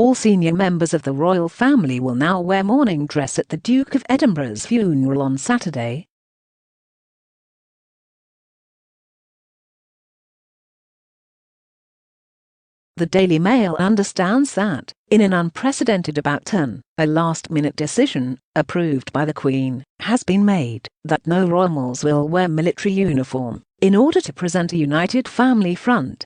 All senior members of the royal family will now wear mourning dress at the Duke of Edinburgh's funeral on Saturday. The Daily Mail understands that, in an unprecedented about-turn, a last-minute decision, approved by the Queen, has been made that no royals will wear military uniform, in order to present a united family front.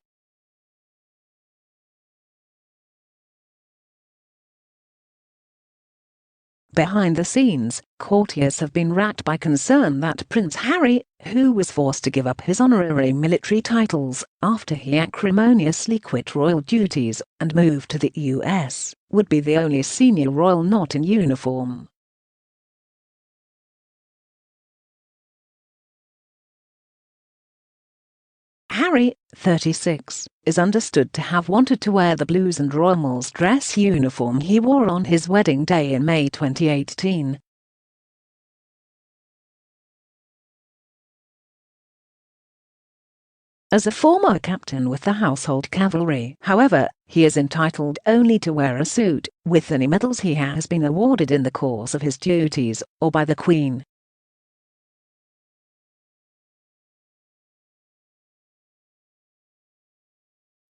Behind the scenes, courtiers have been racked by concern that Prince Harry, who was forced to give up his honorary military titles after he acrimoniously quit royal duties and moved to the US, would be the only senior royal not in uniform. Harry, 36, is understood to have wanted to wear the blues and royals dress uniform he wore on his wedding day in May 2018. As a former captain with the Household Cavalry, however, he is entitled only to wear a suit, with any medals he has been awarded in the course of his duties, or by the Queen.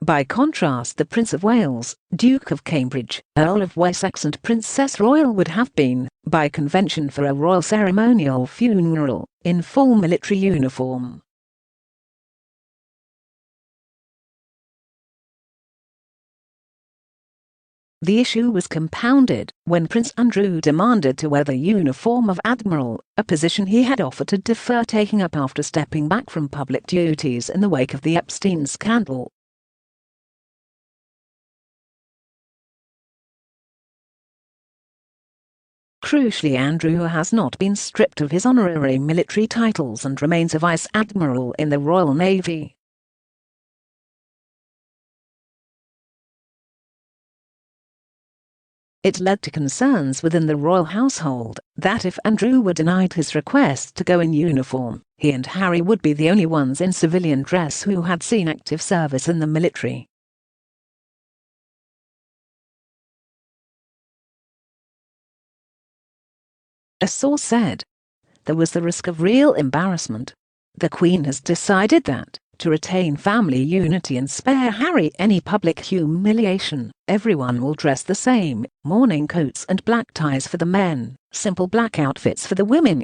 By contrast, the Prince of Wales, Duke of Cambridge, Earl of Wessex and Princess Royal would have been, by convention for a royal ceremonial funeral, in full military uniform. The issue was compounded when Prince Andrew demanded to wear the uniform of Admiral, a position he had offered to defer taking up after stepping back from public duties in the wake of the Epstein scandal. Crucially, Andrew has not been stripped of his honorary military titles and remains a Vice-Admiral in the Royal Navy. It led to concerns within the royal household that if Andrew were denied his request to go in uniform, he and Harry would be the only ones in civilian dress who had seen active service in the military. A source said, "There was the risk of real embarrassment. The Queen has decided that, to retain family unity and spare Harry any public humiliation, everyone will dress the same, mourning coats and black ties for the men, simple black outfits for the women."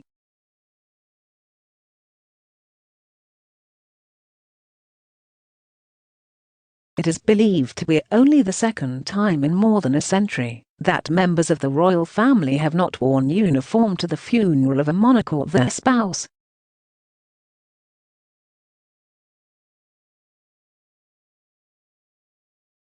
It is believed to be only the second time in more than a century that members of the royal family have not worn uniform to the funeral of a monarch or their spouse.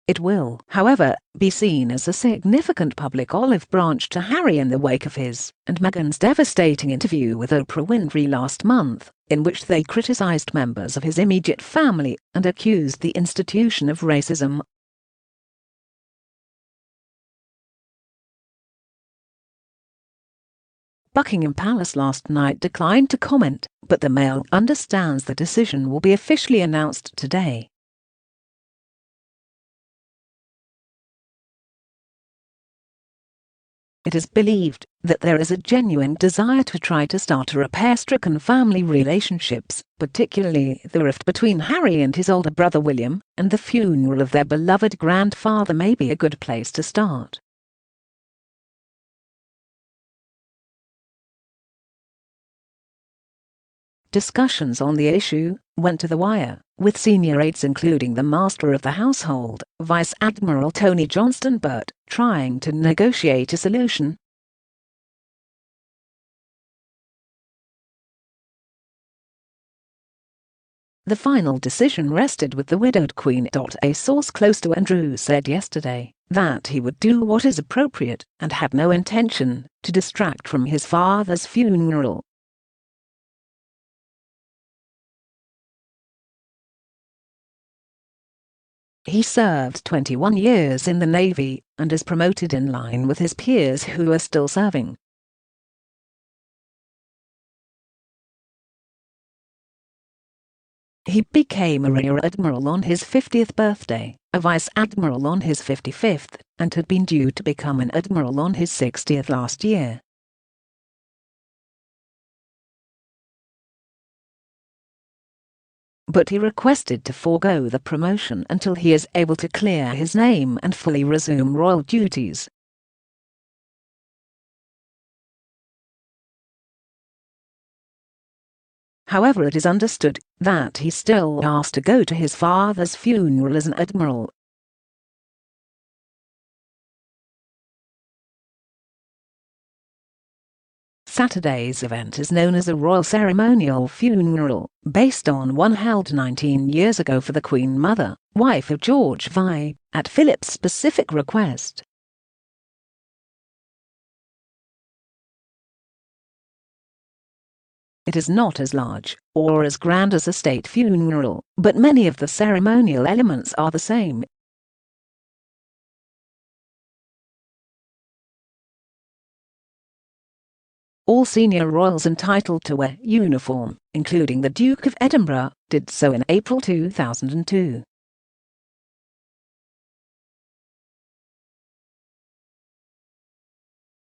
It will, however, be seen as a significant public olive branch to Harry in the wake of his and Meghan's devastating interview with Oprah Winfrey last month, in which they criticized members of his immediate family and accused the institution of racism. Buckingham Palace last night declined to comment, but the Mail understands the decision will be officially announced today. It is believed that there is a genuine desire to try to start to repair stricken family relationships, particularly the rift between Harry and his older brother William, and the funeral of their beloved grandfather may be a good place to start. Discussions on the issue went to the wire, with senior aides including the Master of the Household, Vice-Admiral Tony Johnston-Burt, trying to negotiate a solution. The final decision rested with the widowed Queen. A source close to Andrew said yesterday that he would do what is appropriate and had no intention to distract from his father's funeral. He served 21 years in the Navy and is promoted in line with his peers who are still serving. He became a Rear Admiral on his 50th birthday. a Vice-Admiral on his 55th, and had been due to become an Admiral on his 60th last year. But he requested to forego the promotion until he is able to clear his name and fully resume royal duties. However, it is understood that he still asked to go to his father's funeral as an admiral. Saturday's event is known as a royal ceremonial funeral, based on one held 19 years ago for the Queen Mother, wife of George V, at Philip's specific request. It is not as large or as grand as a state funeral, but many of the ceremonial elements are the same. All senior royals entitled to wear uniform, including the Duke of Edinburgh, did so in April 2002.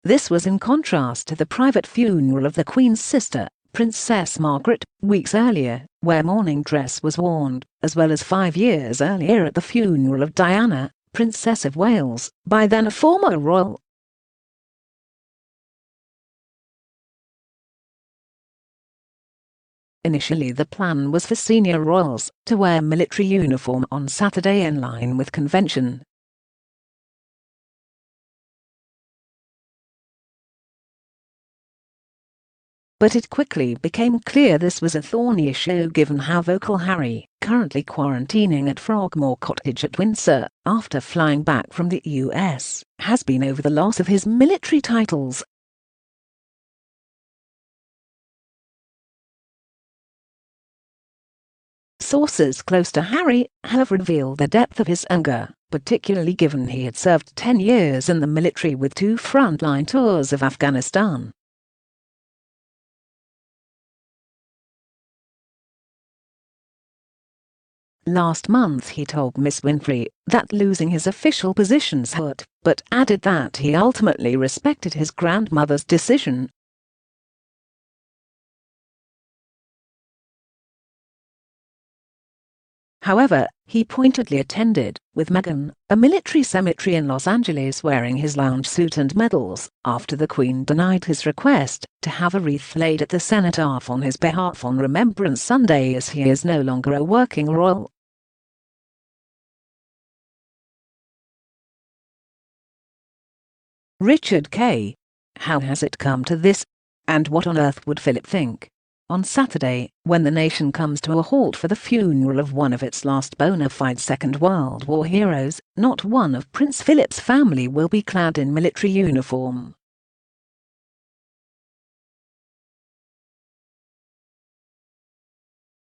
This was in contrast to the private funeral of the Queen's sister, Princess Margaret, weeks earlier, where mourning dress was worn, as well as 5 years earlier at the funeral of Diana, Princess of Wales, by then a former royal. Initially, the plan was for senior royals to wear military uniform on Saturday in line with convention. But it quickly became clear this was a thorny issue given how vocal Harry, currently quarantining at Frogmore Cottage at Windsor after flying back from the US, has been over the loss of his military titles. Sources close to Harry have revealed the depth of his anger, particularly given he had served 10 years in the military with 2 frontline tours of Afghanistan. Last month he told Miss Winfrey that losing his official positions hurt, but added that he ultimately respected his grandmother's decision. However, he pointedly attended, with Meghan, a military cemetery in Los Angeles wearing his lounge suit and medals, after the Queen denied his request to have a wreath laid at the cenotaph on his behalf on Remembrance Sunday, as he is no longer a working royal. Richard K. How has it come to this? And what on earth would Philip think? On Saturday, when the nation comes to a halt for the funeral of one of its last bona fide Second World War heroes, not one of Prince Philip's family will be clad in military uniform.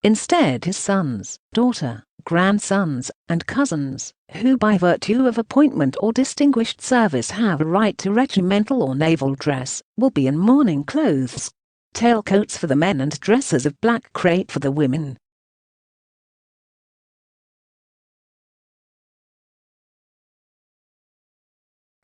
Instead, his sons, daughter, grandsons, and cousins, who by virtue of appointment or distinguished service have a right to regimental or naval dress, will be in mourning clothes. Tailcoats for the men and dresses of black crepe for the women.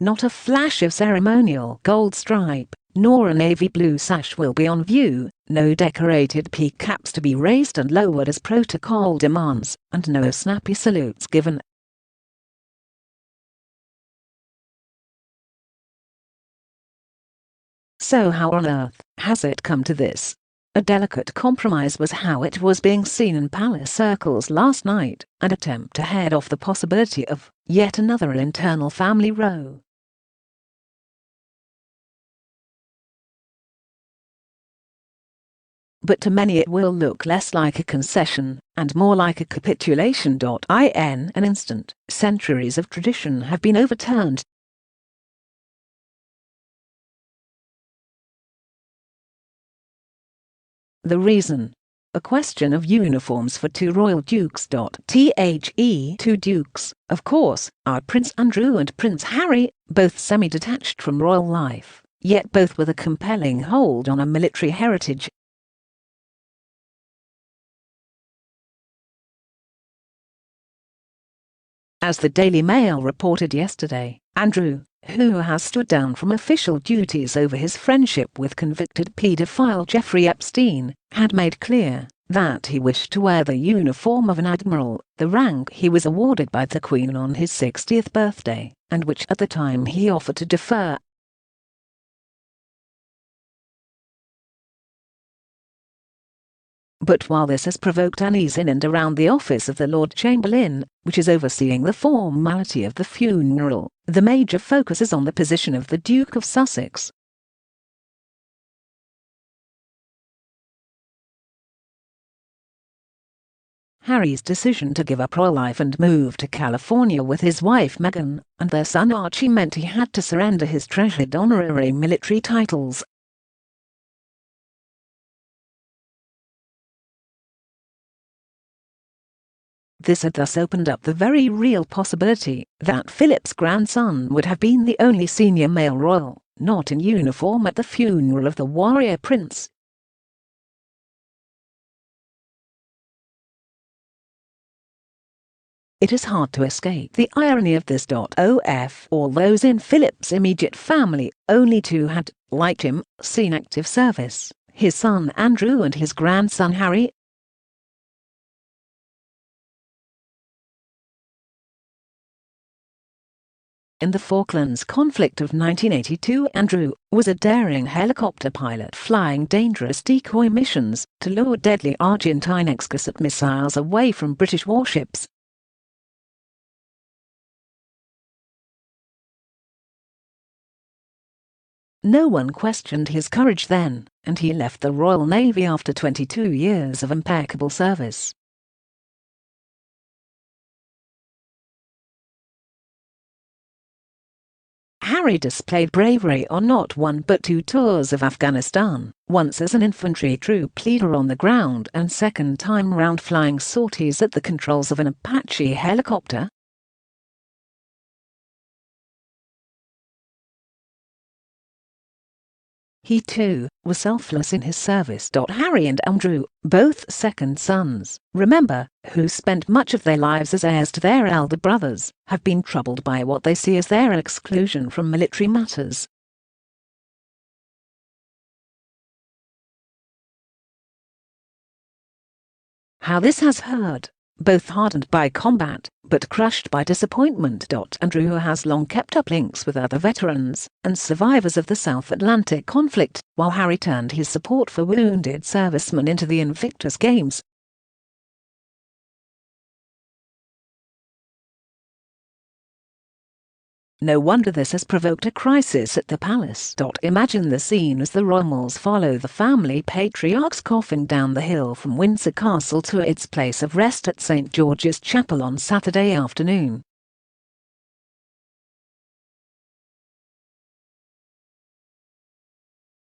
Not a flash of ceremonial gold stripe, nor a navy blue sash will be on view, no decorated peak caps to be raised and lowered as protocol demands, and no snappy salutes given. So how on earth has it come to this? A delicate compromise was how it was being seen in palace circles last night, an attempt to head off the possibility of yet another internal family row. But to many it will look less like a concession, and more like a capitulation. In an instant, centuries of tradition have been overturned. The reason? A question of uniforms for 2 royal dukes. The 2 dukes, of course, are Prince Andrew and Prince Harry, both semi-detached from royal life, yet both with a compelling hold on a military heritage. As the Daily Mail reported yesterday, Andrew, who has stood down from official duties over his friendship with convicted paedophile Jeffrey Epstein, had made clear that he wished to wear the uniform of an admiral, the rank he was awarded by the Queen on his 60th birthday, and which at the time he offered to defer. But while this has provoked unease in and around the office of the Lord Chamberlain, which is overseeing the formality of the funeral, the major focus is on the position of the Duke of Sussex. Harry's decision to give up royal life and move to California with his wife Meghan and their son Archie meant he had to surrender his treasured honorary military titles. This had thus opened up the very real possibility that Philip's grandson would have been the only senior male royal not in uniform at the funeral of the warrior prince. It is hard to escape the irony of this. All those in Philip's immediate family, only two had, like him, seen active service: his son Andrew and his grandson Harry. In the Falklands conflict of 1982, Andrew was a daring helicopter pilot flying dangerous decoy missions to lure deadly Argentine Exocet missiles away from British warships. No one questioned his courage then, and he left the Royal Navy after 22 years of impeccable service. Harry displayed bravery on not one but two tours of Afghanistan, once as an infantry troop leader on the ground and second time round flying sorties at the controls of an Apache helicopter. He too was selfless in his service. Harry and Andrew, both second sons, remember, who spent much of their lives as heirs to their elder brothers, have been troubled by what they see as their exclusion from military matters. How this has hurt, both hardened by combat, but crushed by disappointment. Andrew has long kept up links with other veterans and survivors of the South Atlantic conflict, while Harry turned his support for wounded servicemen into the Invictus Games. No wonder this has provoked a crisis at the palace. Imagine the scene as the Romulls follow the family patriarch's coffin down the hill from Windsor Castle to its place of rest at St. George's Chapel on Saturday afternoon.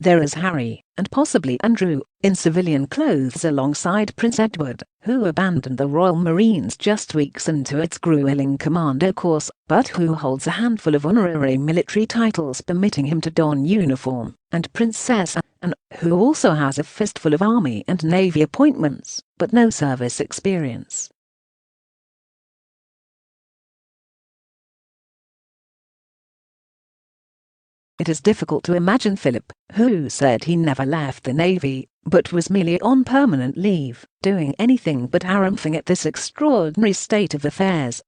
There is Harry, and possibly Andrew, in civilian clothes alongside Prince Edward, who abandoned the Royal Marines just weeks into its grueling commando course, but who holds a handful of honorary military titles permitting him to don uniform, and Princess Anne, who also has a fistful of Army and Navy appointments, but no service experience. It is difficult to imagine Philip, who said he never left the Navy, but was merely on permanent leave, doing anything but harumphing at this extraordinary state of affairs.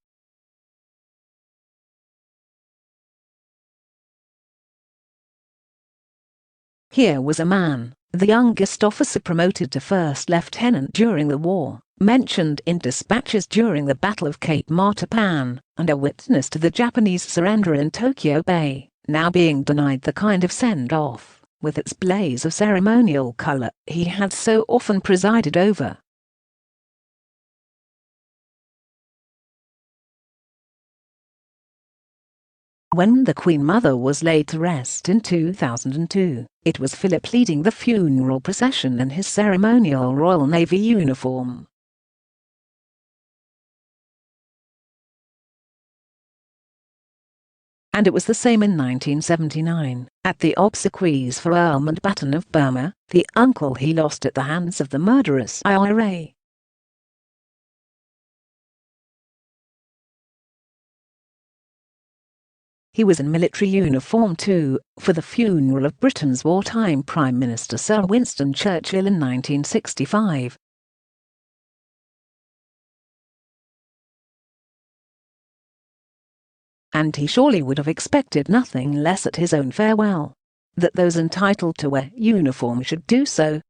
Here was a man, the youngest officer promoted to first lieutenant during the war, mentioned in dispatches during the Battle of Cape Matapan, and a witness to the Japanese surrender in Tokyo Bay, now being denied the kind of send-off, with its blaze of ceremonial color, he had so often presided over. When the Queen Mother was laid to rest in 2002, it was Philip leading the funeral procession in his ceremonial Royal Navy uniform. And it was the same in 1979, at the obsequies for Earl Mountbatten of Burma, the uncle he lost at the hands of the murderous IRA. He was in military uniform too, for the funeral of Britain's wartime Prime Minister Sir Winston Churchill in 1965. And he surely would have expected nothing less at his own farewell. That those entitled to wear uniform should do so.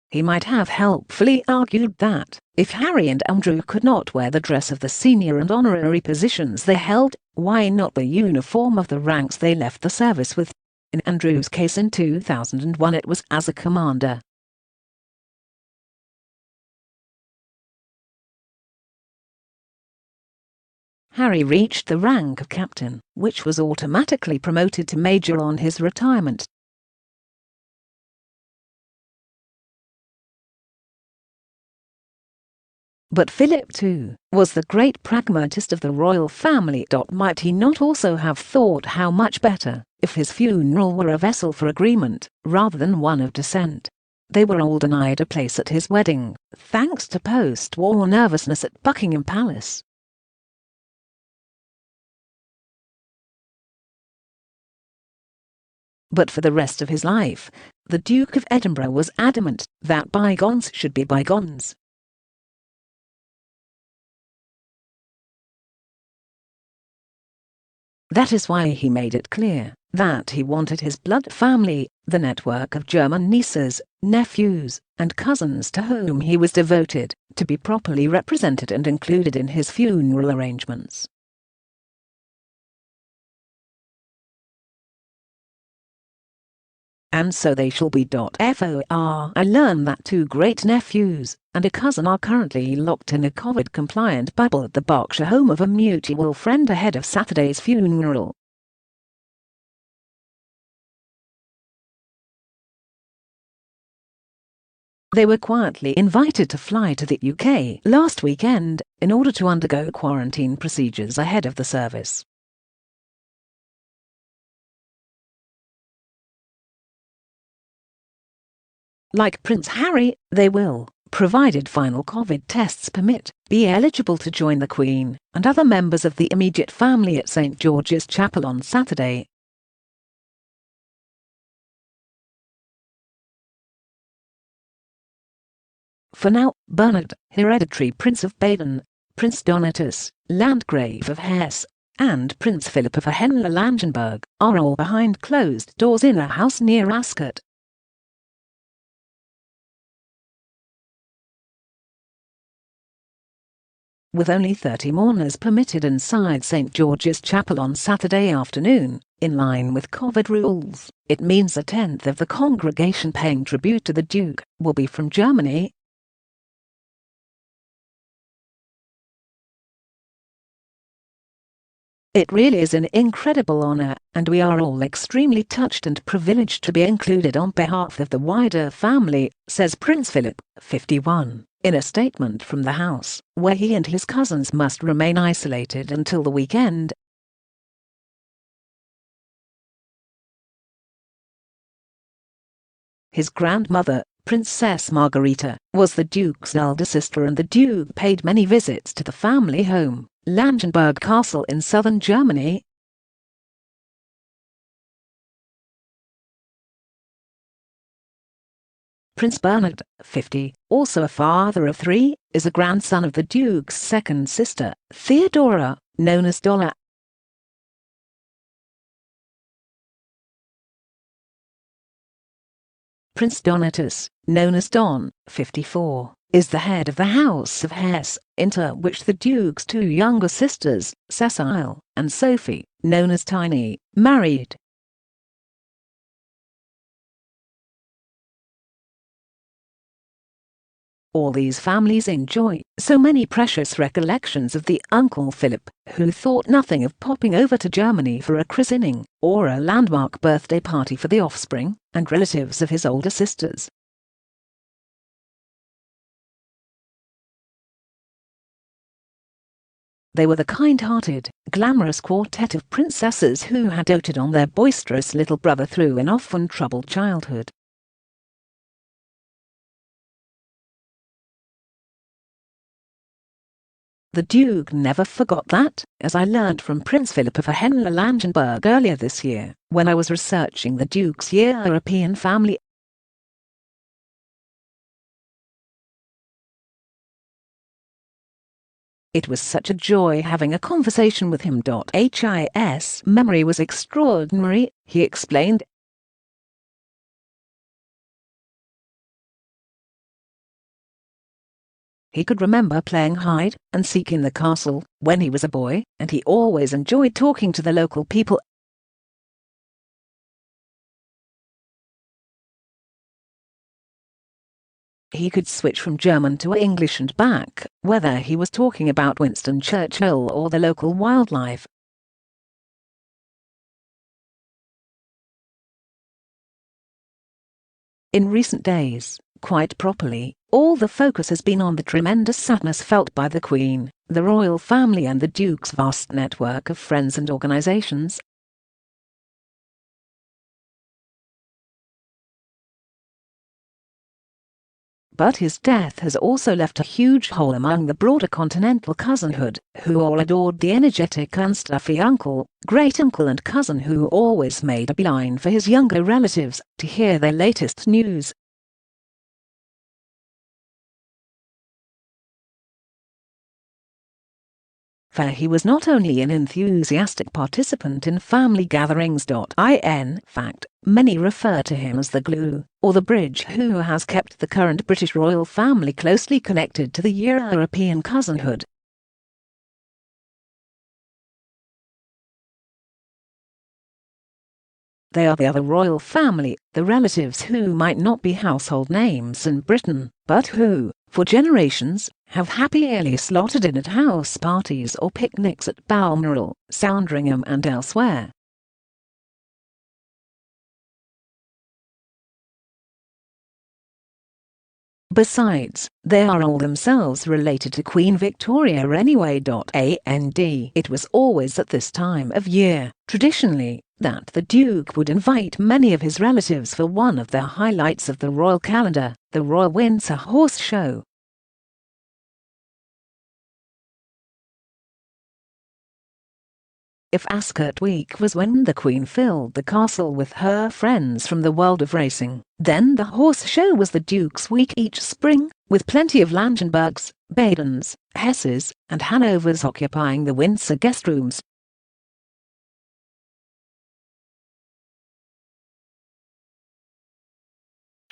He might have helpfully argued that, if Harry and Andrew could not wear the dress of the senior and honorary positions they held, why not the uniform of the ranks they left the service with? In Andrew's case in 2001 it was as a commander. Harry reached the rank of captain, which was automatically promoted to major on his retirement. But Philip, too, was the great pragmatist of the royal family. Might he not also have thought how much better if his funeral were a vessel for agreement, rather than one of dissent? They were all denied a place at his wedding, thanks to post-war nervousness at Buckingham Palace. But for the rest of his life, the Duke of Edinburgh was adamant that bygones should be bygones. That is why he made it clear that he wanted his blood family, the network of German nieces, nephews, and cousins to whom he was devoted, to be properly represented and included in his funeral arrangements. And so they shall be. I learn that 2 great-nephews and a cousin are currently locked in a COVID-compliant bubble at the Berkshire home of a mutual friend ahead of Saturday's funeral. They were quietly invited to fly to the UK last weekend in order to undergo quarantine procedures ahead of the service. Like Prince Harry, they will, provided final COVID tests permit, be eligible to join the Queen and other members of the immediate family at St George's Chapel on Saturday. For now, Bernard, hereditary Prince of Baden, Prince Donatus, Landgrave of Hesse, and Prince Philip of Hessen-Langenburg are all behind closed doors in a house near Ascot. With only 30 mourners permitted inside St George's Chapel on Saturday afternoon, in line with COVID rules, it means 1/10 of the congregation paying tribute to the Duke will be from Germany. It really is an incredible honor, and we are all extremely touched and privileged to be included on behalf of the wider family, says Prince Philip, 51. In a statement from the house, where he and his cousins must remain isolated until the weekend. His grandmother, Princess Margarita, was the Duke's elder sister, and the Duke paid many visits to the family home, Langenburg Castle in southern Germany. Prince Bernard, 50, also a father of 3, is a grandson of the Duke's second sister, Theodora, known as Dolla. Prince Donatus, known as Don, 54, is the head of the House of Hesse, into which the Duke's 2 younger sisters, Cecile and Sophie, known as Tiny, married. All these families enjoy so many precious recollections of the Uncle Philip, who thought nothing of popping over to Germany for a christening or a landmark birthday party for the offspring and relatives of his older sisters. They were the kind-hearted, glamorous quartet of princesses who had doted on their boisterous little brother through an often troubled childhood. The Duke never forgot that, as I learnt from Prince Philip of Hessen-Langenburg earlier this year, when I was researching the Duke's European family. It was such a joy having a conversation with him. His memory was extraordinary, he explained. He could remember playing hide and seek in the castle when he was a boy, and he always enjoyed talking to the local people. He could switch from German to English and back, whether he was talking about Winston Churchill or the local wildlife. In recent days, quite properly, all the focus has been on the tremendous sadness felt by the Queen, the royal family and the Duke's vast network of friends and organisations. But his death has also left a huge hole among the broader continental cousinhood, who all adored the energetic and stuffy uncle, great-uncle and cousin who always made a beeline for his younger relatives to hear their latest news. For he was not only an enthusiastic participant in family gatherings. In fact, many refer to him as the glue, or the bridge who has kept the current British royal family closely connected to the European cousinhood. They are the other royal family, the relatives who might not be household names in Britain, but who, for generations, have happily slotted in at house parties or picnics at Balmoral, Sandringham and elsewhere. Besides, they are all themselves related to Queen Victoria anyway. It was always at this time of year, traditionally, that the Duke would invite many of his relatives for one of the highlights of the royal calendar, the Royal Windsor Horse Show. If Ascot Week was when the Queen filled the castle with her friends from the world of racing, then the horse show was the Duke's week each spring, with plenty of Langenburgs, Badens, Hesses, and Hanovers occupying the Windsor guest rooms.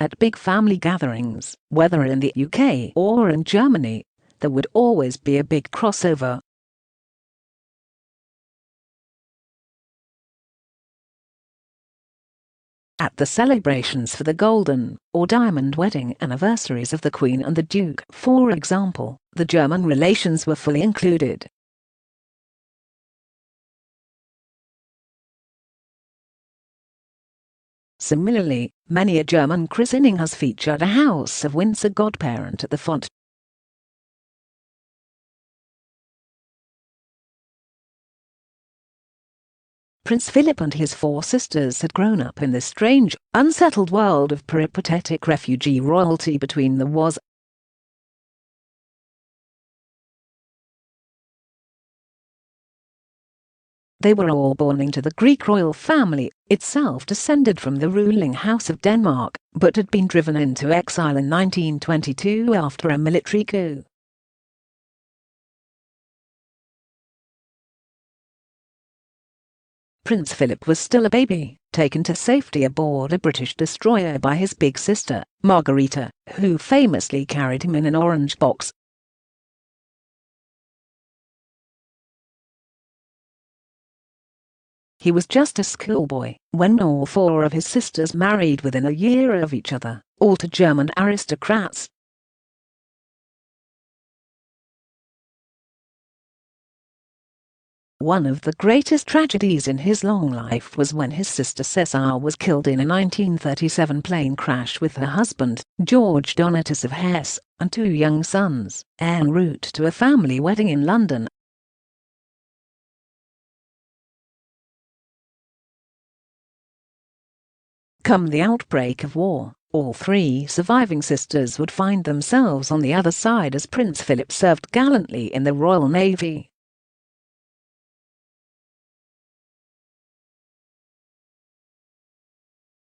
At big family gatherings, whether in the UK or in Germany, there would always be a big crossover. At the celebrations for the Golden or Diamond wedding anniversaries of the Queen and the Duke, for example, the German relations were fully included. Similarly, many a German christening has featured a House of Windsor godparent at the font. Prince Philip and his 4 sisters had grown up in this strange, unsettled world of peripatetic refugee royalty between the wars. They were all born into the Greek royal family, itself descended from the ruling House of Denmark, but had been driven into exile in 1922 after a military coup. Prince Philip was still a baby, taken to safety aboard a British destroyer by his big sister, Margarita, who famously carried him in an orange box. He was just a schoolboy when all 4 of his sisters married within a year of each other, all to German aristocrats. One of the greatest tragedies in his long life was when his sister Cesar was killed in a 1937 plane crash with her husband, George Donatus of Hesse, and 2 young sons, en route to a family wedding in London. Come the outbreak of war, All three surviving sisters would find themselves on the other side as Prince Philip served gallantly in the Royal Navy.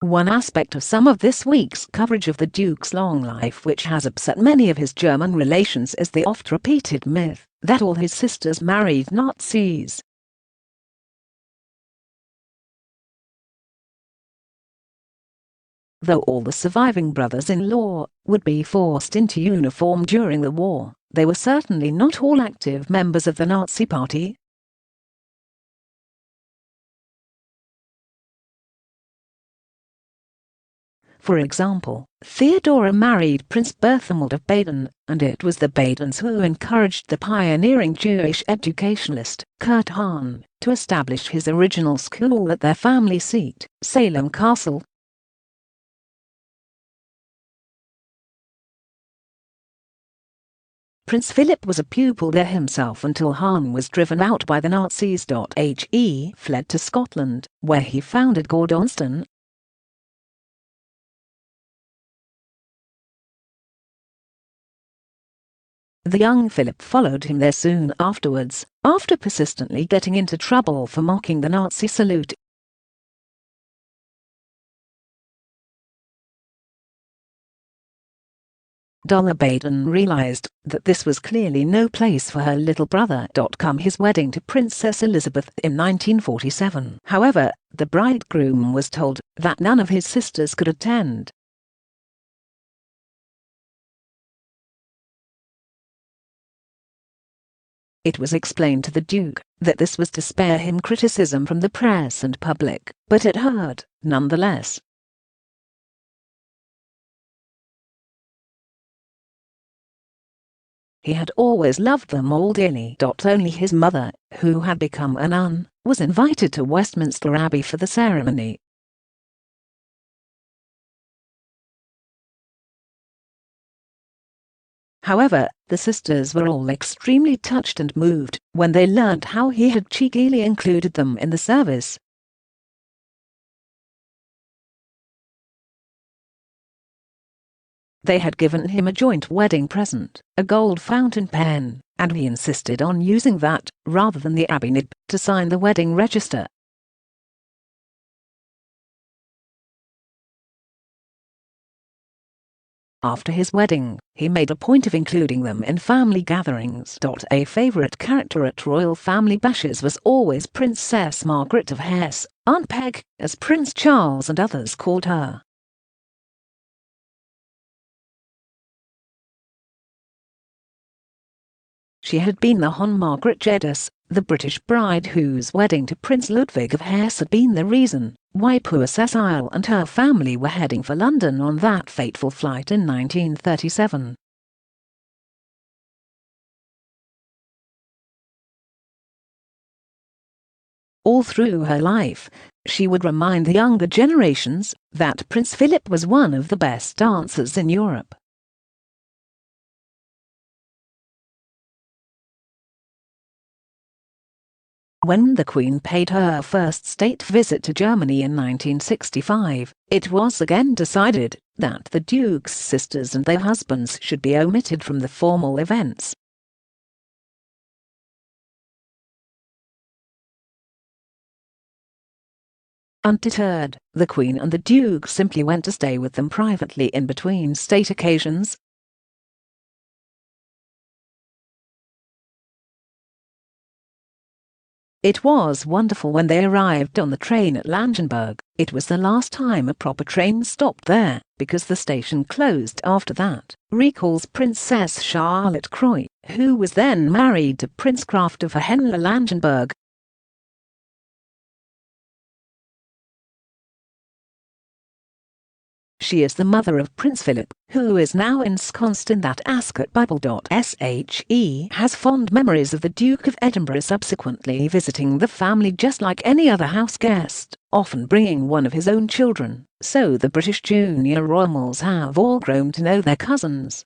One aspect of some of this week's coverage of the Duke's long life which has upset many of his German relations is the oft-repeated myth that all his sisters married Nazis. Though all the surviving brothers-in-law would be forced into uniform during the war, they were certainly not all active members of the Nazi Party. For example, Theodora married Prince Berthold of Baden, and it was the Badens who encouraged the pioneering Jewish educationalist, Kurt Hahn, to establish his original school at their family seat, Salem Castle. Prince Philip was a pupil there himself until Hahn was driven out by the Nazis. He fled to Scotland, where he founded Gordonston. The young Philip followed him there soon afterwards, after persistently getting into trouble for mocking the Nazi salute. Donna Baden realized that this was clearly no place for her little brother. Come his wedding to Princess Elizabeth in 1947. However, the bridegroom was told that none of his sisters could attend. It was explained to the Duke that this was to spare him criticism from the press and public, but it hurt, nonetheless. He had always loved them all dearly. Only his mother, who had become a nun, was invited to Westminster Abbey for the ceremony. However, the sisters were all extremely touched and moved when they learnt how he had cheekily included them in the service. They had given him a joint wedding present, a gold fountain pen, and he insisted on using that, rather than the Abbey nib, to sign the wedding register. After his wedding, he made a point of including them in family gatherings. A favourite character at royal family bashes was always Princess Margaret of Hesse, Aunt Peg, as Prince Charles and others called her. She had been the Hon Margaret Jedus, the British bride whose wedding to Prince Ludwig of Hesse had been the reason why poor Cecile and her family were heading for London on that fateful flight in 1937. All through her life, she would remind the younger generations that Prince Philip was one of the best dancers in Europe. When the Queen paid her first state visit to Germany in 1965, it was again decided that the Duke's sisters and their husbands should be omitted from the formal events. Undeterred, the Queen and the Duke simply went to stay with them privately in between state occasions. It was wonderful when they arrived on the train at Langenberg. It was the last time a proper train stopped there, because the station closed after that, recalls Princess Charlotte Croy, who was then married to Prince Kraft of Hohenlohe-Langenburg. She is the mother of Prince Philip, who is now ensconced in that Ascot Bible. She has fond memories of the Duke of Edinburgh subsequently visiting the family just like any other house guest, often bringing one of his own children, so the British junior royals have all grown to know their cousins.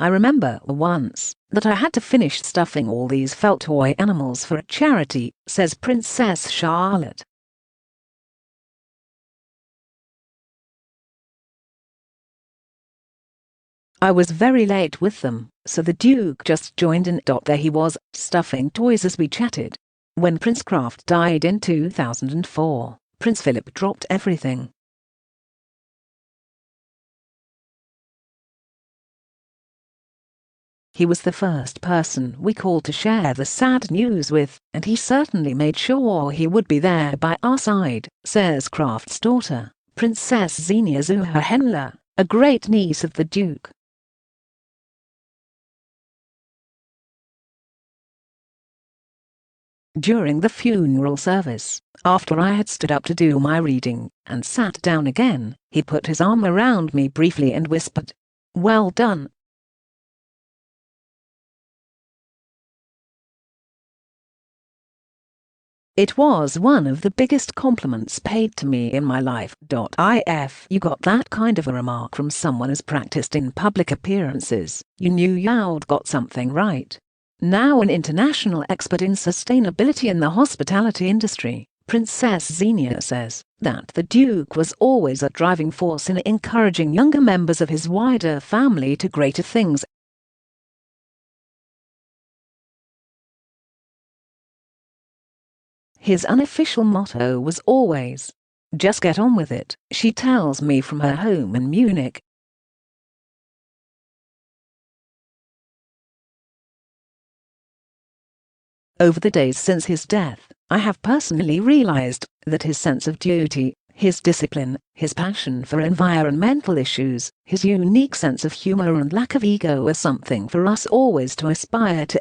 I remember once that I had to finish stuffing all these felt toy animals for a charity, says Princess Charlotte. I was very late with them, so the Duke just joined in. There he was, stuffing toys as we chatted. When Prince Kraft died in 2004, Prince Philip dropped everything. He was the first person we called to share the sad news with, and he certainly made sure he would be there by our side, says Kraft's daughter, Princess Xenia Zuha-Henla, a great niece of the Duke. During the funeral service, after I had stood up to do my reading and sat down again, he put his arm around me briefly and whispered, "Well done." It was one of the biggest compliments paid to me in my life. If you got that kind of a remark from someone as practiced in public appearances, you knew you'd got something right. Now an international expert in sustainability in the hospitality industry, Princess Xenia says that the Duke was always a driving force in encouraging younger members of his wider family to greater things. His unofficial motto was always, "Just get on with it," she tells me from her home in Munich. Over the days since his death, I have personally realized that his sense of duty, his discipline, his passion for environmental issues, his unique sense of humor and lack of ego are something for us always to aspire to.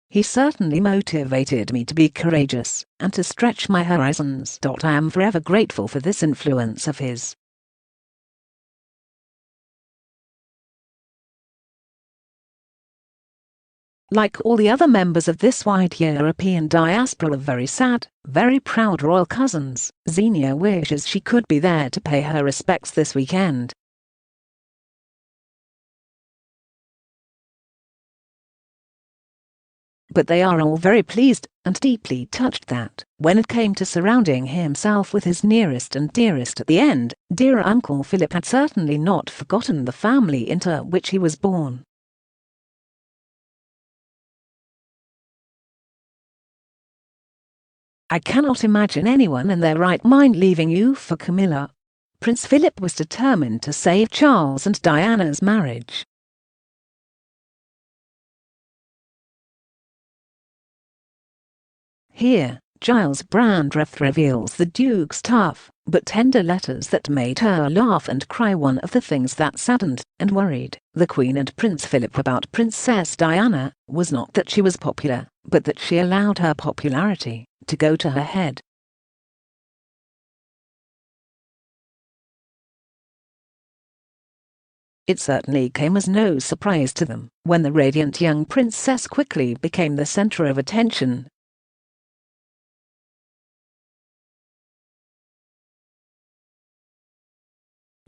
He certainly motivated me to be courageous and to stretch my horizons. I am forever grateful for this influence of his. Like all the other members of this wide European diaspora of very sad, very proud royal cousins, Xenia wishes she could be there to pay her respects this weekend. But they are all very pleased and deeply touched that, when it came to surrounding himself with his nearest and dearest at the end, dear Uncle Philip had certainly not forgotten the family into which he was born. "I cannot imagine anyone in their right mind leaving you for Camilla." Prince Philip was determined to save Charles and Diana's marriage. Here, Giles Brandreth reveals the Duke's tough but tender letters that made her laugh and cry. One of the things that saddened and worried the Queen and Prince Philip about Princess Diana was not that she was popular, but that she allowed her popularity to go to her head. It certainly came as no surprise to them when the radiant young princess quickly became the center of attention.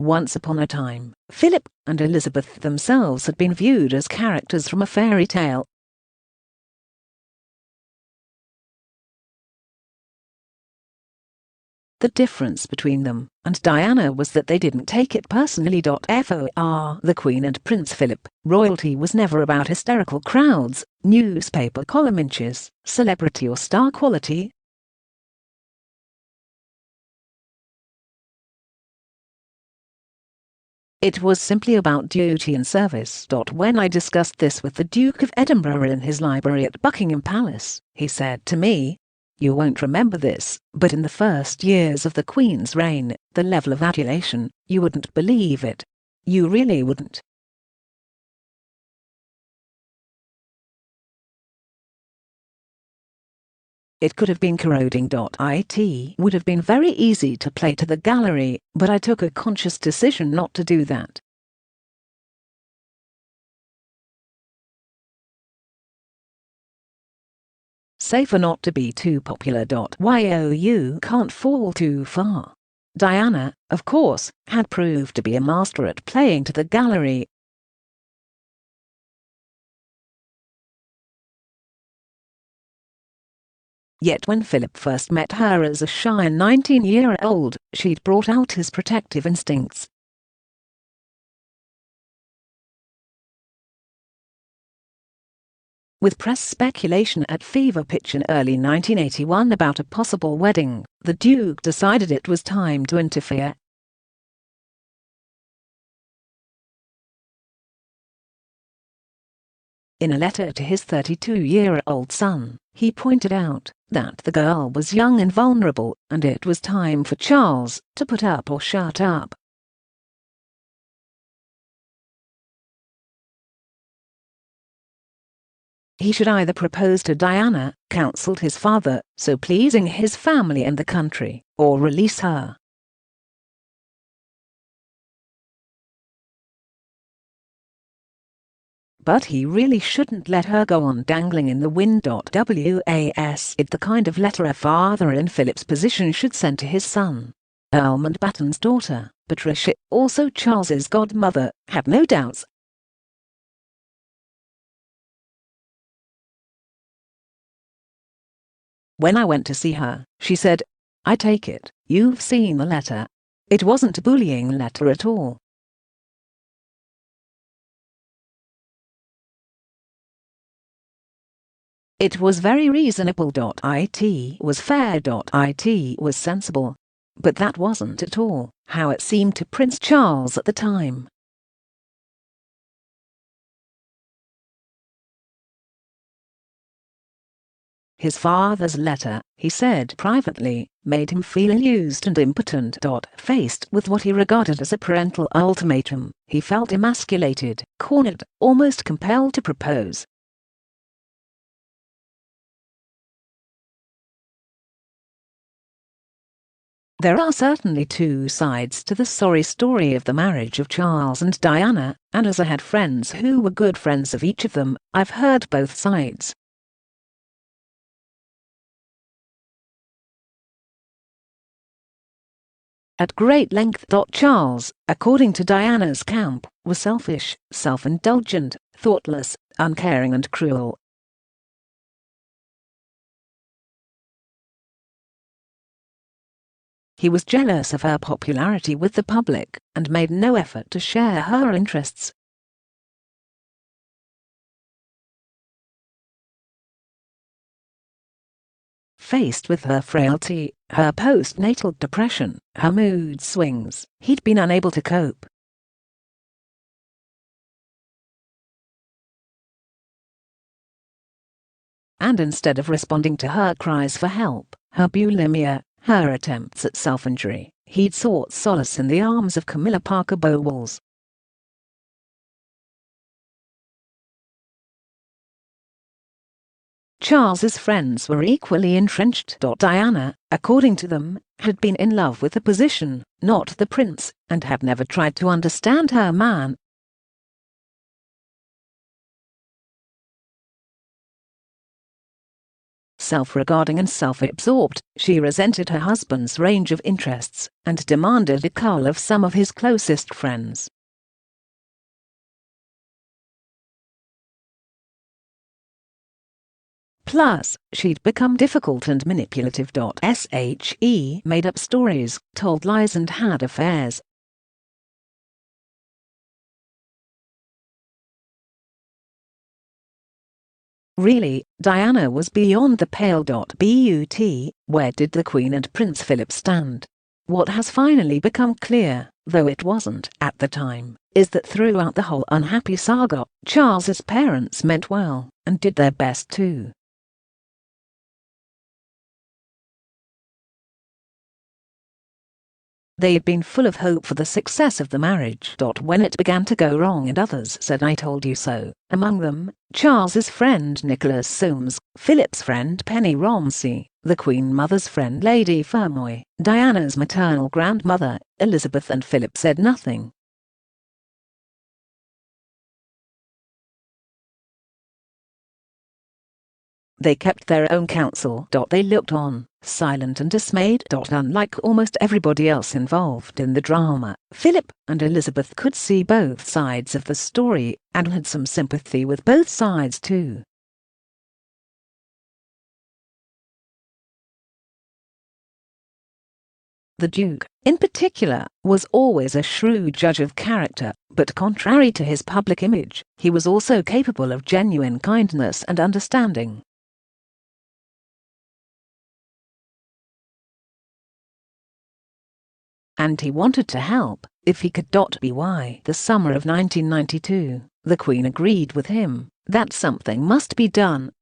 Once upon a time, Philip and Elizabeth themselves had been viewed as characters from a fairy tale. The difference between them and Diana was that they didn't take it personally. For the Queen and Prince Philip, royalty was never about hysterical crowds, newspaper column inches, celebrity or star quality. It was simply about duty and service. When I discussed this with the Duke of Edinburgh in his library at Buckingham Palace, he said to me, "You won't remember this, but in the first years of the Queen's reign, the level of adulation, you wouldn't believe it. You really wouldn't." It could have been corroding. It would have been very easy to play to the gallery, but I took a conscious decision not to do that. Safer not to be too popular. You can't fall too far. Diana, of course, had proved to be a master at playing to the gallery. Yet when Philip first met her as a shy 19-year-old, she'd brought out his protective instincts. With press speculation at fever pitch in early 1981 about a possible wedding, the Duke decided it was time to interfere. In a letter to his 32-year-old son, he pointed out that the girl was young and vulnerable, and it was time for Charles to put up or shut up. He should either propose to Diana, counselled his father, so pleasing his family and the country, or release her. But he really shouldn't let her go on dangling in the wind. Was it the kind of letter a father in Philip's position should send to his son? Earl Mountbatten's daughter, Patricia, also Charles's godmother, had no doubts. When I went to see her, she said, "I take it, you've seen the letter. It wasn't a bullying letter at all." It was very reasonable. It was fair. It was sensible. But that wasn't at all how it seemed to Prince Charles at the time. His father's letter, he said privately, made him feel used and impotent. Faced with what he regarded as a parental ultimatum, he felt emasculated, cornered, almost compelled to propose. There are certainly two sides to the sorry story of the marriage of Charles and Diana, and as I had friends who were good friends of each of them, I've heard both sides. At great length. Charles, according to Diana's camp, was selfish, self-indulgent, thoughtless, uncaring and cruel. He was jealous of her popularity with the public, and made no effort to share her interests. Faced with her frailty, her postnatal depression, her mood swings, he'd been unable to cope. And instead of responding to her cries for help, her bulimia, her attempts at self-injury, he'd sought solace in the arms of Camilla Parker Bowles. Charles's friends were equally entrenched. Diana, according to them, had been in love with the position, not the prince, and had never tried to understand her man. Self-regarding and self-absorbed, she resented her husband's range of interests, and demanded a cull of some of his closest friends. Plus, she'd become difficult and manipulative. She made up stories, told lies and had affairs. Really, Diana was beyond the pale. But where did the Queen and Prince Philip stand? What has finally become clear, though it wasn't at the time, is that throughout the whole unhappy saga, Charles's parents meant well, and did their best too. They had been full of hope for the success of the marriage. When it began to go wrong and others said "I told you so," among them, Charles's friend Nicholas Soames, Philip's friend Penny Romsey, the Queen Mother's friend Lady Fermoy, Diana's maternal grandmother, Elizabeth, and Philip said nothing. They kept their own counsel. They looked on, silent and dismayed. Unlike almost everybody else involved in the drama, Philip and Elizabeth could see both sides of the story and had some sympathy with both sides too. The Duke, in particular, was always a shrewd judge of character, but contrary to his public image, he was also capable of genuine kindness and understanding. And he wanted to help, if he could. By the summer of 1992, the Queen agreed with him that something must be done.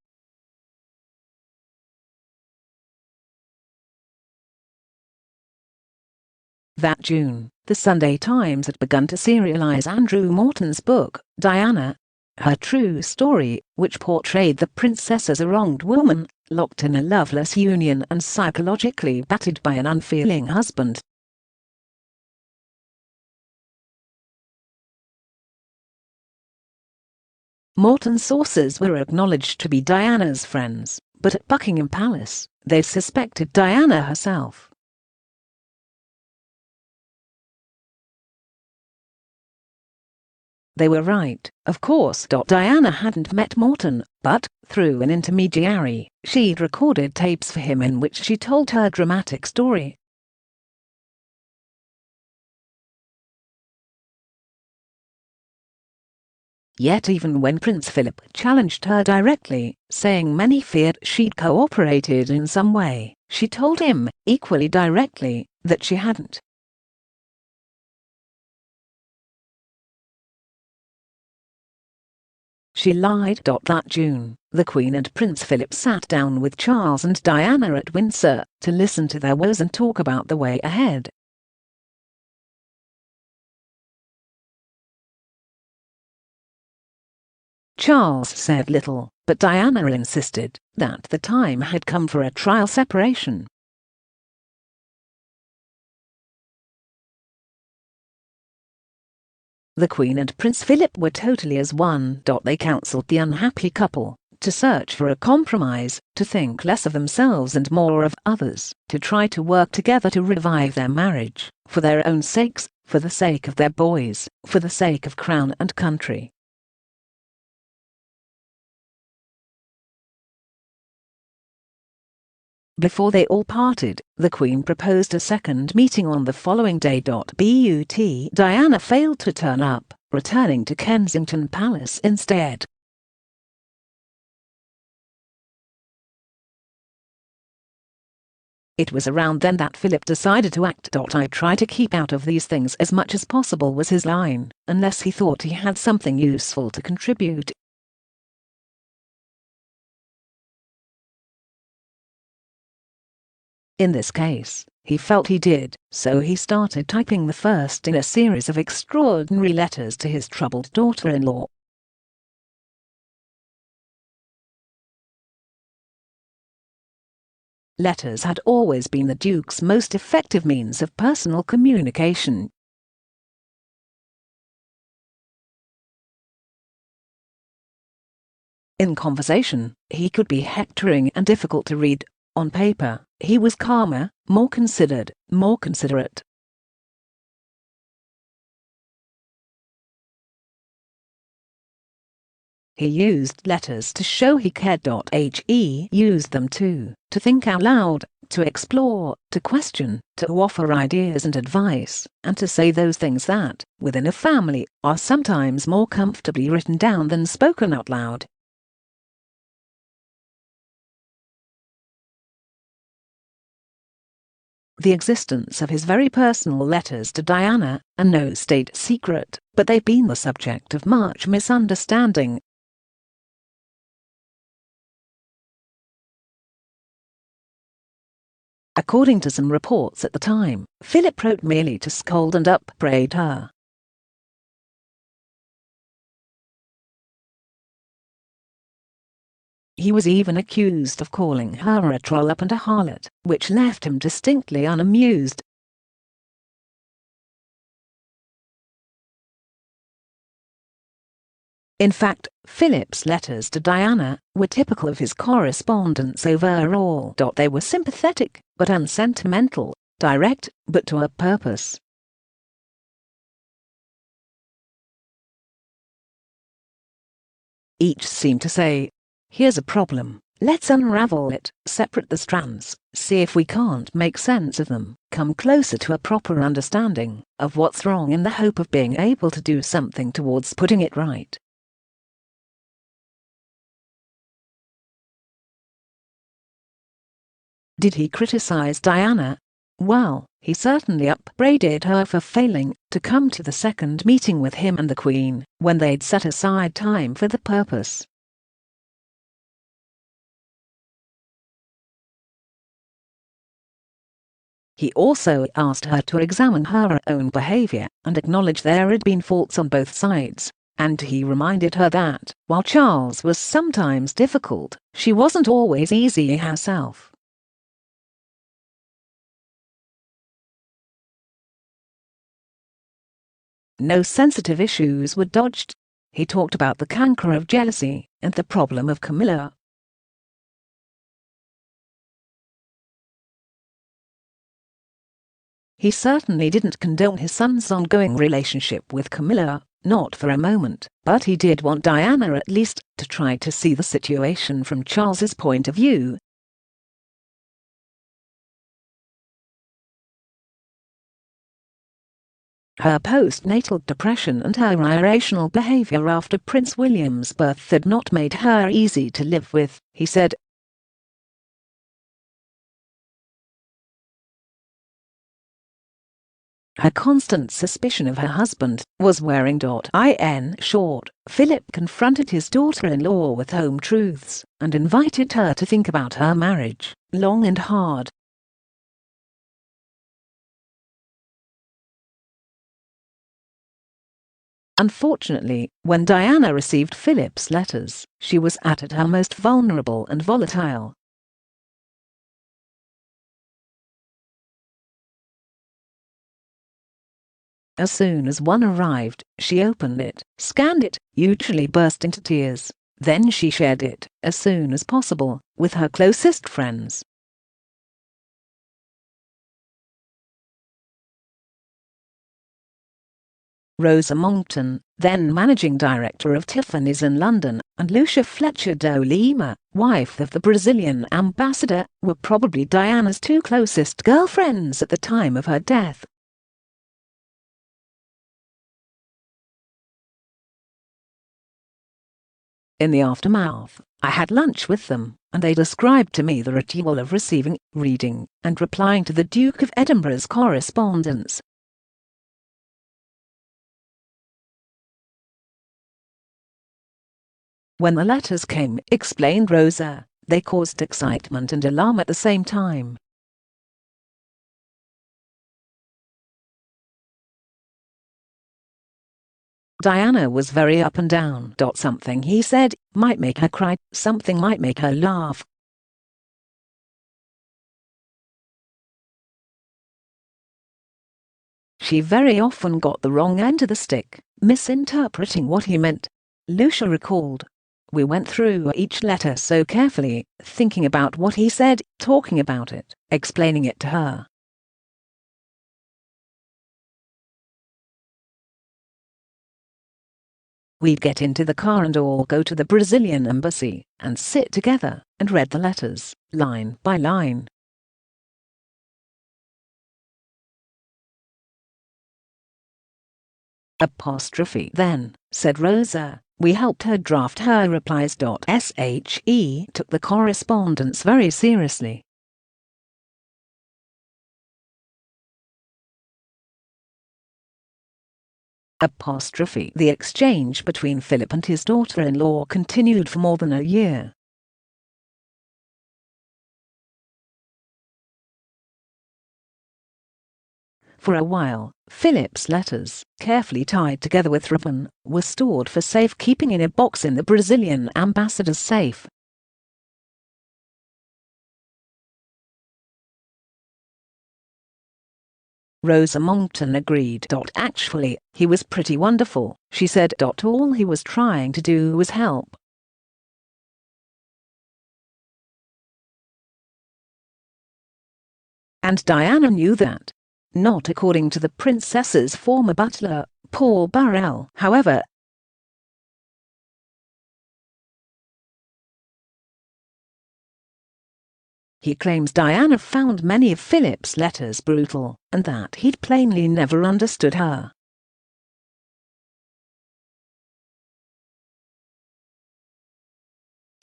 That June, the Sunday Times had begun to serialize Andrew Morton's book, Diana, her true story, which portrayed the princess as a wronged woman, locked in a loveless union and psychologically battered by an unfeeling husband. Morton's sources were acknowledged to be Diana's friends, but at Buckingham Palace, they suspected Diana herself. They were right, of course. Diana hadn't met Morton, but, through an intermediary, she'd recorded tapes for him in which she told her dramatic story. Yet even when Prince Philip challenged her directly, saying many feared she'd cooperated in some way, she told him, equally directly, that she hadn't. She lied. That June, the Queen and Prince Philip sat down with Charles and Diana at Windsor to listen to their woes and talk about the way ahead. Charles said little, but Diana insisted that the time had come for a trial separation. The Queen and Prince Philip were totally as one. They counselled the unhappy couple to search for a compromise, to think less of themselves and more of others, to try to work together to revive their marriage, for their own sakes, for the sake of their boys, for the sake of crown and country. Before they all parted, the Queen proposed a second meeting on the following day. But Diana failed to turn up, returning to Kensington Palace instead. It was around then that Philip decided to act. "I try to keep out of these things as much as possible," was his line, unless he thought he had something useful to contribute. In this case, he felt he did, so he started typing the first in a series of extraordinary letters to his troubled daughter-in-law. Letters had always been the Duke's most effective means of personal communication. In conversation, he could be hectoring and difficult to read. On paper, he was calmer, more considered, more considerate. He used letters to show he cared. He used them too, to think out loud, to explore, to question, to offer ideas and advice, and to say those things that, within a family, are sometimes more comfortably written down than spoken out loud. The existence of his very personal letters to Diana are no state secret, but they've been the subject of much misunderstanding. According to some reports at the time, Philip wrote merely to scold and upbraid her. He was even accused of calling her a trollop and a harlot, which left him distinctly unamused. In fact, Philip's letters to Diana were typical of his correspondence overall. They were sympathetic but unsentimental, direct but to a purpose. Each seemed to say, "Here's a problem, let's unravel it, separate the strands, see if we can't make sense of them, come closer to a proper understanding of what's wrong in the hope of being able to do something towards putting it right." Did he criticize Diana? Well, he certainly upbraided her for failing to come to the second meeting with him and the Queen when they'd set aside time for the purpose. He also asked her to examine her own behavior and acknowledge there had been faults on both sides, and he reminded her that, while Charles was sometimes difficult, she wasn't always easy herself. No sensitive issues were dodged. He talked about the canker of jealousy and the problem of Camilla. He certainly didn't condone his son's ongoing relationship with Camilla, not for a moment, but he did want Diana at least to try to see the situation from Charles's point of view. Her postnatal depression and her irrational behavior after Prince William's birth had not made her easy to live with, he said. Her constant suspicion of her husband was wearing in short. Philip confronted his daughter-in-law with home truths and invited her to think about her marriage, long and hard. Unfortunately, when Diana received Philip's letters, she was at her most vulnerable and volatile. As soon as one arrived, she opened it, scanned it, usually burst into tears. Then she shared it, as soon as possible, with her closest friends. Rosa Monckton, then managing director of Tiffany's in London, and Lucia Fletcher de Lima, wife of the Brazilian ambassador, were probably Diana's two closest girlfriends at the time of her death. In the aftermath, I had lunch with them, and they described to me the ritual of receiving, reading, and replying to the Duke of Edinburgh's correspondence. When the letters came, explained Rosa, they caused excitement and alarm at the same time. Diana was very up and down. Something he said might make her cry, something might make her laugh. She very often got the wrong end of the stick, misinterpreting what he meant. Lucia recalled. We went through each letter so carefully, thinking about what he said, talking about it, explaining it to her. We'd get into the car and all go to the Brazilian embassy, and sit together, and read the letters, line by line. Then, said Rosa, we helped her draft her replies. She took the correspondence very seriously. The exchange between Philip and his daughter-in-law continued for more than a year. For a while, Philip's letters, carefully tied together with ribbon, were stored for safekeeping in a box in the Brazilian ambassador's safe. Rosa Monckton agreed. Actually, he was pretty wonderful, she said. All he was trying to do was help. And Diana knew that. Not according to the princess's former butler, Paul Burrell, however. He claims Diana found many of Philip's letters brutal, and that he'd plainly never understood her.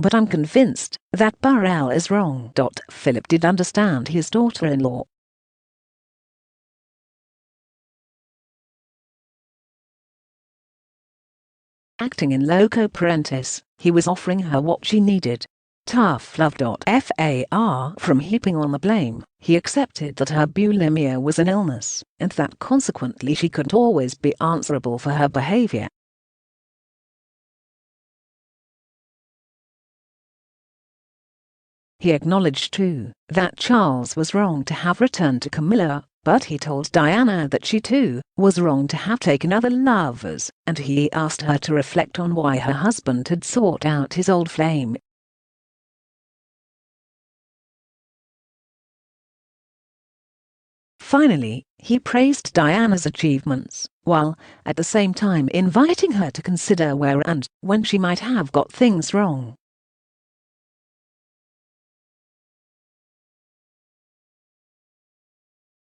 But I'm convinced that Burrell is wrong. Philip did understand his daughter-in-law. Acting in loco parentis, he was offering her what she needed. Tough love. Far from heaping on the blame, he accepted that her bulimia was an illness, and that consequently she couldn't always be answerable for her behavior. He acknowledged too that Charles was wrong to have returned to Camilla, but he told Diana that she too was wrong to have taken other lovers, and he asked her to reflect on why her husband had sought out his old flame. Finally, he praised Diana's achievements, while at the same time inviting her to consider where and when she might have got things wrong.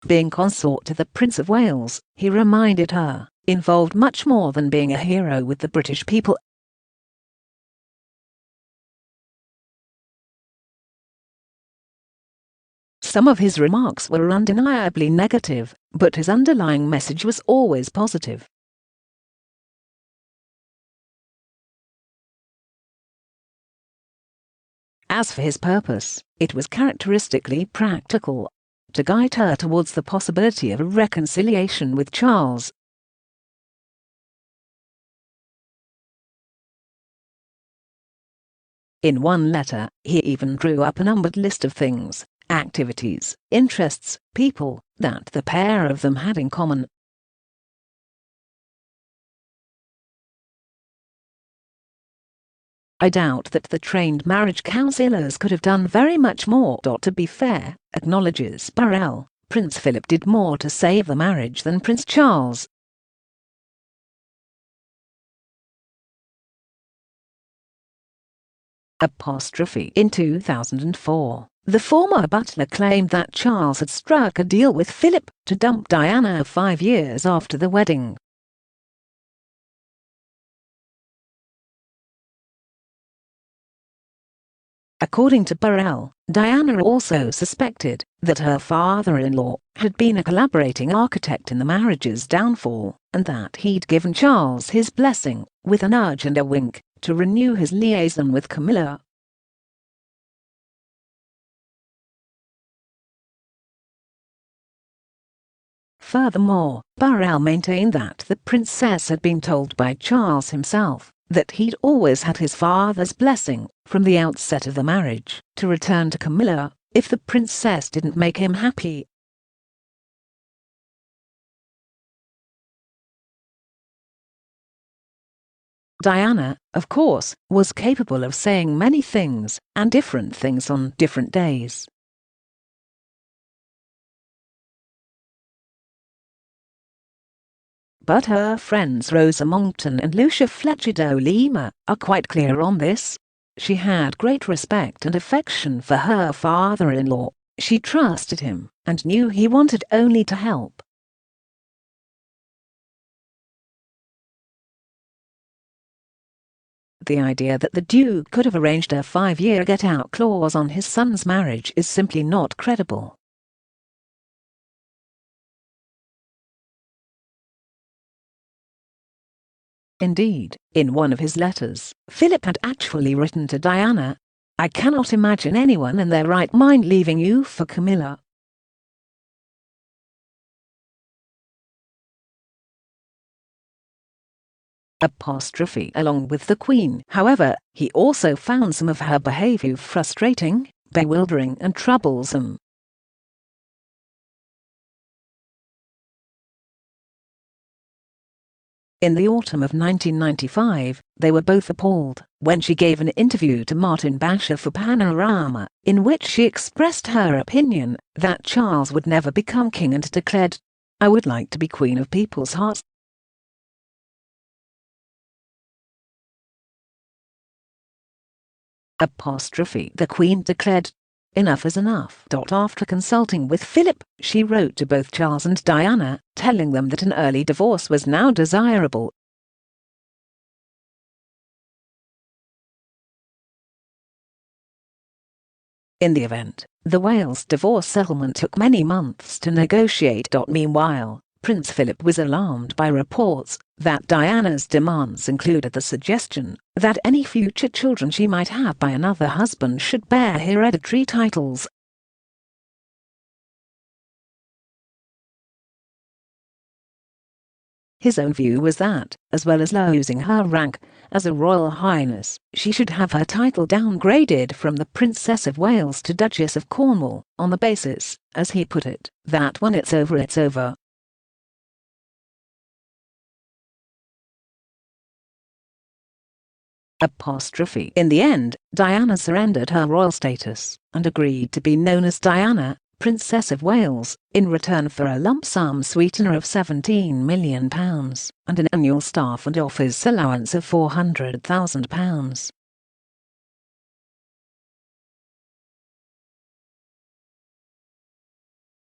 Being consort to the Prince of Wales, he reminded her, involved much more than being a hero with the British people. Some of his remarks were undeniably negative, but his underlying message was always positive. As for his purpose, it was characteristically practical: to guide her towards the possibility of a reconciliation with Charles. In one letter, he even drew up a numbered list of things, activities, interests, people, that the pair of them had in common. I doubt that the trained marriage counsellors could have done very much more. To be fair, acknowledges Burrell, Prince Philip did more to save the marriage than Prince Charles. In 2004, the former butler claimed that Charles had struck a deal with Philip to dump Diana 5 years after the wedding. According to Burrell, Diana also suspected that her father-in-law had been a collaborating architect in the marriage's downfall, and that he'd given Charles his blessing, with a nudge and a wink, to renew his liaison with Camilla. Furthermore, Burrell maintained that the princess had been told by Charles himself that he'd always had his father's blessing, from the outset of the marriage, to return to Camilla if the princess didn't make him happy. Diana, of course, was capable of saying many things, and different things on different days. But her friends Rosa Monckton and Lucia Fletcher d'Olema are quite clear on this. She had great respect and affection for her father-in-law, she trusted him, and knew he wanted only to help. The idea that the Duke could have arranged a 5-year get-out clause on his son's marriage is simply not credible. Indeed, in one of his letters, Philip had actually written to Diana, "I cannot imagine anyone in their right mind leaving you for Camilla." Along with the Queen, however, he also found some of her behavior frustrating, bewildering and troublesome. In the autumn of 1995, they were both appalled when she gave an interview to Martin Basher for Panorama, in which she expressed her opinion that Charles would never become king and declared, "I would like to be queen of people's hearts." The Queen declared, "Enough is enough." After consulting with Philip, she wrote to both Charles and Diana, telling them that an early divorce was now desirable. In the event, the Wales divorce settlement took many months to negotiate. Meanwhile, Prince Philip was alarmed by reports that Diana's demands included the suggestion that any future children she might have by another husband should bear hereditary titles. His own view was that, as well as losing her rank as a royal highness, she should have her title downgraded from the Princess of Wales to Duchess of Cornwall, on the basis, as he put it, that when it's over, it's over. In the end, Diana surrendered her royal status and agreed to be known as Diana, Princess of Wales, in return for a lump sum sweetener of £17 million and an annual staff and office allowance of £400,000.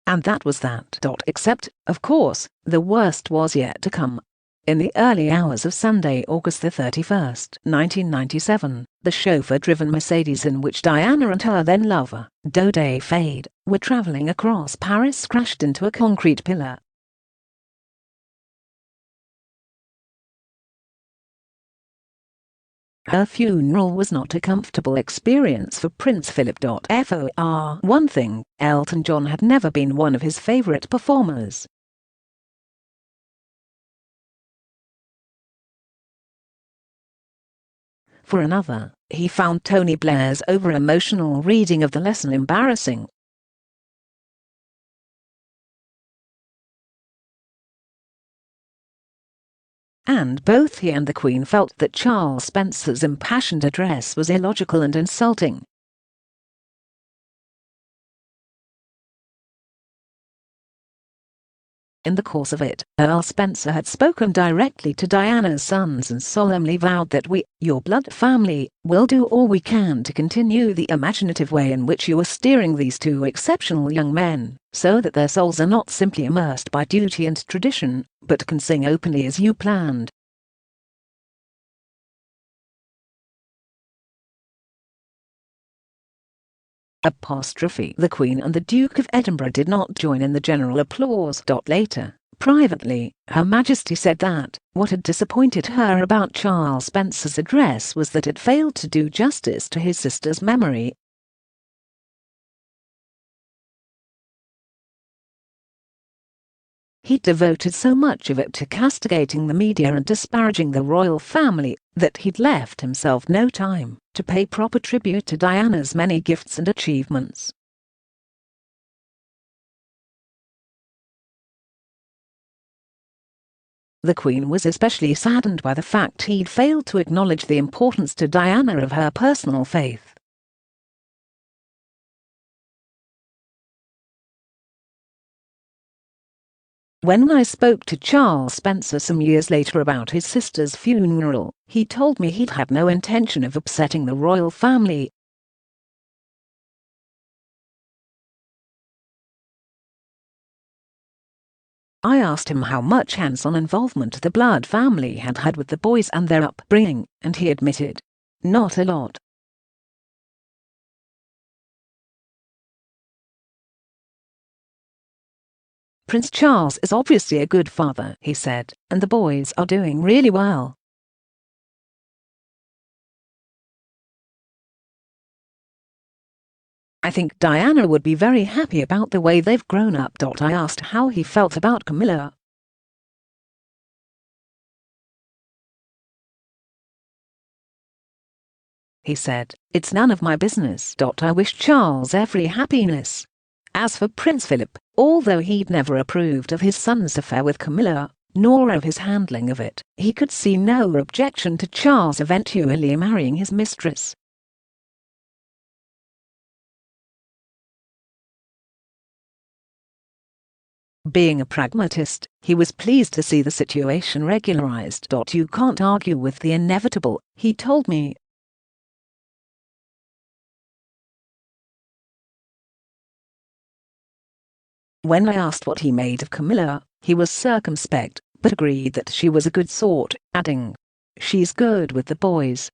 And that was that. Except, of course, the worst was yet to come. In the early hours of Sunday, August 31st, 1997, the chauffeur-driven Mercedes in which Diana and her then-lover, Dode Fade, were travelling across Paris crashed into a concrete pillar. Her funeral was not a comfortable experience for Prince Philip. For one thing, Elton John had never been one of his favourite performers. For another, he found Tony Blair's over-emotional reading of the lesson embarrassing. And both he and the Queen felt that Charles Spencer's impassioned address was illogical and insulting. In the course of it, Earl Spencer had spoken directly to Diana's sons and solemnly vowed that we, your blood family, will do all we can to continue the imaginative way in which you are steering these two exceptional young men, so that their souls are not simply immersed by duty and tradition, but can sing openly as you planned. The Queen and the Duke of Edinburgh did not join in the general applause. Later, privately, Her Majesty said that what had disappointed her about Charles Spencer's address was that it failed to do justice to his sister's memory. He devoted so much of it to castigating the media and disparaging the royal family that he'd left himself no time to pay proper tribute to Diana's many gifts and achievements. The Queen was especially saddened by the fact he'd failed to acknowledge the importance to Diana of her personal faith. When I spoke to Charles Spencer some years later about his sister's funeral, he told me he'd had no intention of upsetting the royal family. I asked him how much hands-on involvement the Blood family had had with the boys and their upbringing, and he admitted, "Not a lot." "Prince Charles is obviously a good father," he said, "and the boys are doing really well." "I think Diana would be very happy about the way they've grown up." I asked how he felt about Camilla. He said, "It's none of my business." I wish Charles every happiness. As for Prince Philip, although he'd never approved of his son's affair with Camilla, nor of his handling of it. He could see no objection to Charles eventually marrying his mistress. Being a pragmatist, he was pleased to see the situation regularized. "You can't argue with the inevitable," he told me. When I asked what he made of Camilla, he was circumspect, but agreed that she was a good sort, adding, "She's good with the boys."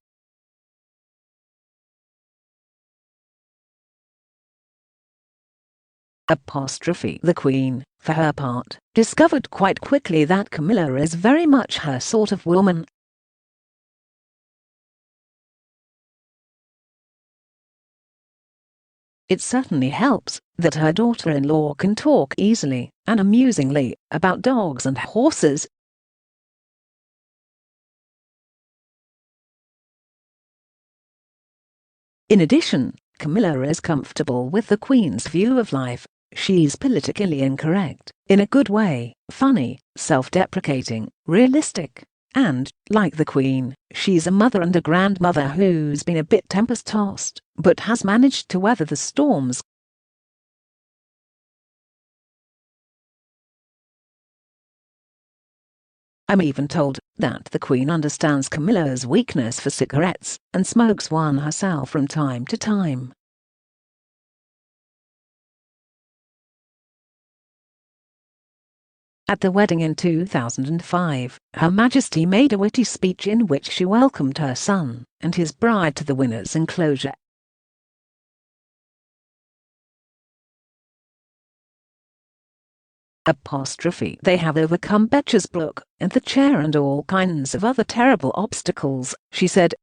The Queen, for her part, discovered quite quickly that Camilla is very much her sort of woman. It certainly helps that her daughter-in-law can talk easily and amusingly about dogs and horses. In addition, Camilla is comfortable with the Queen's view of life. She's politically incorrect, in a good way, funny, self-deprecating, realistic, and, like the Queen, she's a mother and a grandmother who's been a bit tempest-tossed, but has managed to weather the storms. I'm even told that the Queen understands Camilla's weakness for cigarettes and smokes one herself from time to time. At the wedding in 2005, Her Majesty made a witty speech in which she welcomed her son and his bride to the winner's enclosure. They have overcome Betches Brook and the chair and all kinds of other terrible obstacles, she said.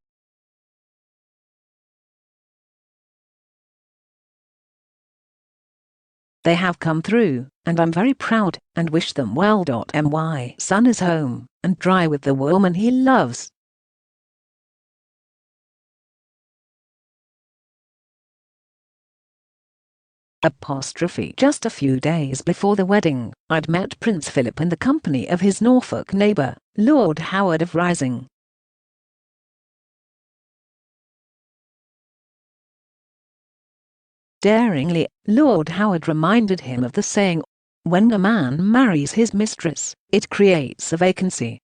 They have come through, and I'm very proud and wish them well. My son is home and dry with the woman he loves. Just a few days before the wedding, I'd met Prince Philip in the company of his Norfolk neighbour, Lord Howard of Rising. Daringly, Lord Howard reminded him of the saying, "When a man marries his mistress, it creates a vacancy."